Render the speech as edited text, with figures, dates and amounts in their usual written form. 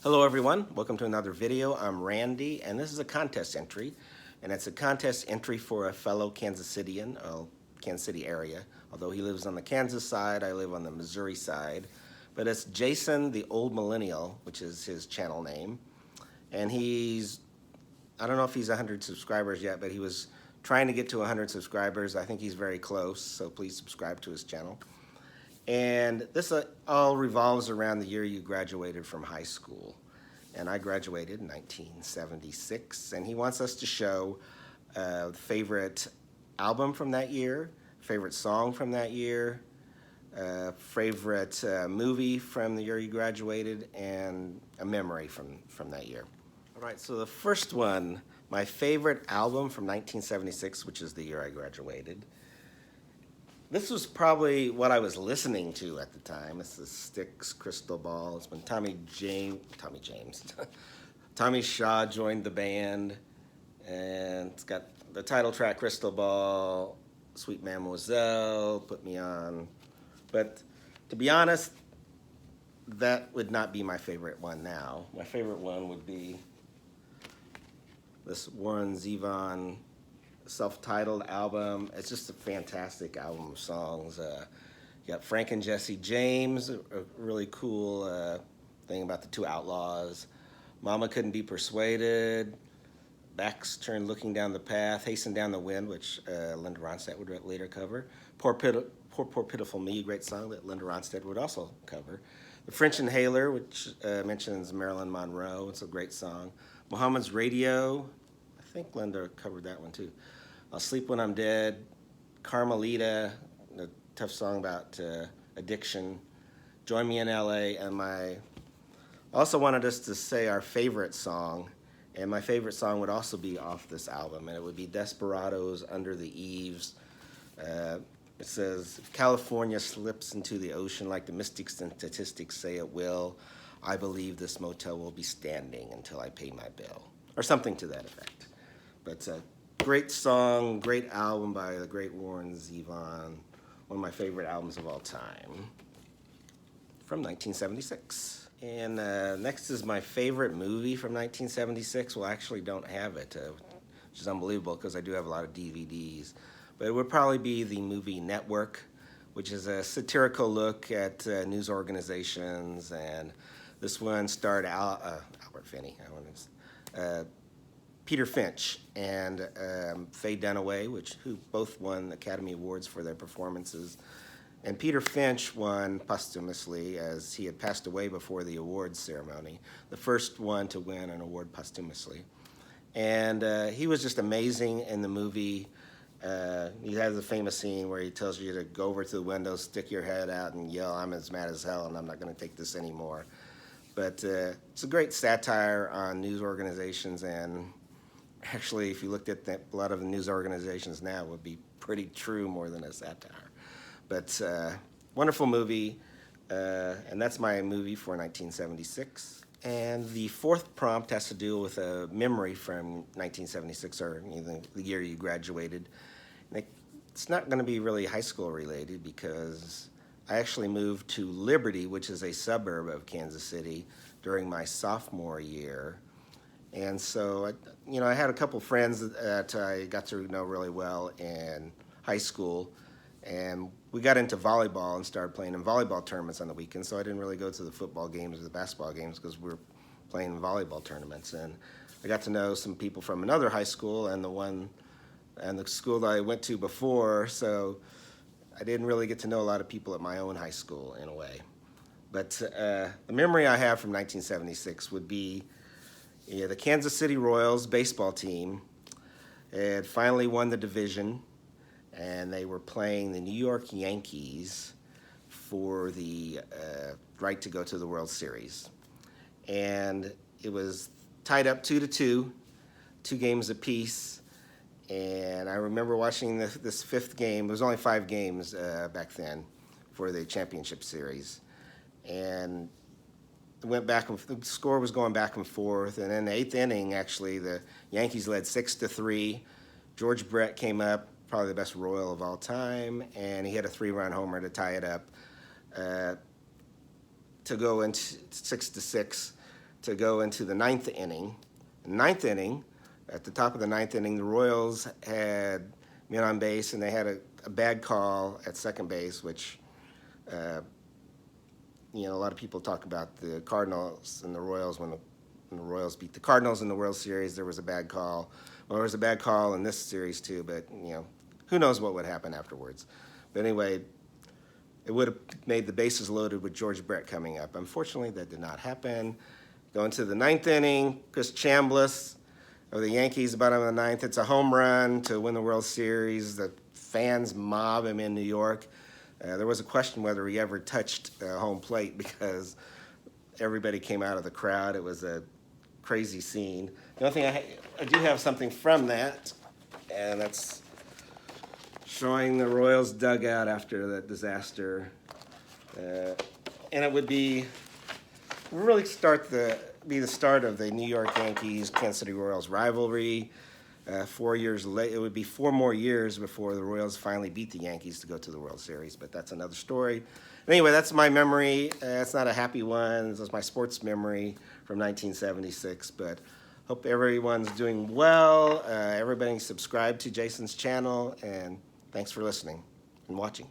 Hello everyone, welcome to another video. I'm Randy and this is a contest entry, and it's a contest entry for a fellow Kansas Cityan, Kansas City area. Although he lives on the Kansas side, I live on the Missouri side. But it's Jason the Old Millennial, which is his channel name. And I don't know if he's 100 subscribers yet, but he was trying to get to 100 subscribers. I think he's very close, so please subscribe to his channel. And this all revolves around the year you graduated from high school. And I graduated in 1976, and he wants us to show favorite album from that year, favorite song from that year, favorite movie from the year you graduated, and a memory from that year. All right, so the first one, my favorite album from 1976, which is the year I graduated. This was probably what I was listening to at the time. It's the Styx, Crystal Ball. It's when Tommy Shaw joined the band, and it's got the title track Crystal Ball, Sweet Mademoiselle, Put Me On. But to be honest, that would not be my favorite one now. My favorite one would be this Warren Zevon self-titled album. It's just a fantastic album of songs. You got Frank and Jesse James, a really cool thing about the two outlaws. Mama Couldn't Be Persuaded, Backs Turned Looking Down the Path, Hasten Down the Wind, which Linda Ronstadt would later cover. Poor Pitiful Me, a great song that Linda Ronstadt would also cover. The French Inhaler, which mentions Marilyn Monroe. It's a great song. Muhammad's Radio, I think Linda covered that one too. I'll Sleep When I'm Dead, Carmelita, a tough song about addiction, Join Me in LA, and I also wanted us to say our favorite song, and my favorite song would also be off this album, and it would be Desperados, Under the Eaves. It says, if California slips into the ocean like the mystics and statistics say it will, I believe this motel will be standing until I pay my bill, or something to that effect. But great song, great album by the great Warren Zevon, one of my favorite albums of all time, from 1976. And next is my favorite movie from 1976. Well, I actually don't have it, which is unbelievable because I do have a lot of DVDs. But it would probably be the movie Network, which is a satirical look at news organizations. And this one starred Albert Finney, Peter Finch and Faye Dunaway, who both won Academy Awards for their performances. And Peter Finch won posthumously, as he had passed away before the awards ceremony, the first one to win an award posthumously. And he was just amazing in the movie. He has a famous scene where he tells you to go over to the window, stick your head out, and yell, "I'm as mad as hell, and I'm not going to take this anymore." But it's a great satire on news organizations, and actually, if you looked at a lot of the news organizations now, it would be pretty true more than a satire. But wonderful movie, and that's my movie for 1976. And the fourth prompt has to do with a memory from 1976, or the year you graduated. And it's not going to be really high school related because I actually moved to Liberty, which is a suburb of Kansas City, during my sophomore year. And so, I had a couple friends that I got to know really well in high school, and we got into volleyball and started playing in volleyball tournaments on the weekends, so I didn't really go to the football games or the basketball games because we were playing volleyball tournaments. And I got to know some people from another high school and the school that I went to before, so I didn't really get to know a lot of people at my own high school in a way. But the memory I have from 1976 would be the Kansas City Royals baseball team had finally won the division, and they were playing the New York Yankees for the right to go to the World Series. And it was tied up 2-2, 2 games apiece. And I remember watching this fifth game. There was only 5 games back then for the championship series. And the score was going back and forth, and in the 8th inning, actually, the Yankees led 6-3. George Brett came up, probably the best Royal of all time, and he had a 3-run homer to tie it up to go into 6-6. to go into the ninth inning. Ninth inning, at the top of the ninth inning, the Royals had men on base, and they had a bad call at second base, which, a lot of people talk about the Cardinals and the Royals. When the Royals beat the Cardinals in the World Series, there was a bad call. Well, there was a bad call in this series too, but who knows what would happen afterwards. But anyway, it would have made the bases loaded with George Brett coming up. Unfortunately, that did not happen. Going to the ninth inning, Chris Chambliss of the Yankees, bottom of the ninth. It's a home run to win the World Series. The fans mob him in New York. There was a question whether he ever touched home plate because everybody came out of the crowd. It was a crazy scene. The only thing I do have something from that, and that's showing the Royals dugout after that disaster. And it would be really be the start of the New York Yankees Kansas City Royals rivalry. 4 years late, it would be 4 more years before the Royals finally beat the Yankees to go to the World Series, but that's another story. Anyway, that's my memory. It's not a happy one. This is my sports memory from 1976, but hope everyone's doing well. Everybody subscribe to Jason's channel, and thanks for listening and watching.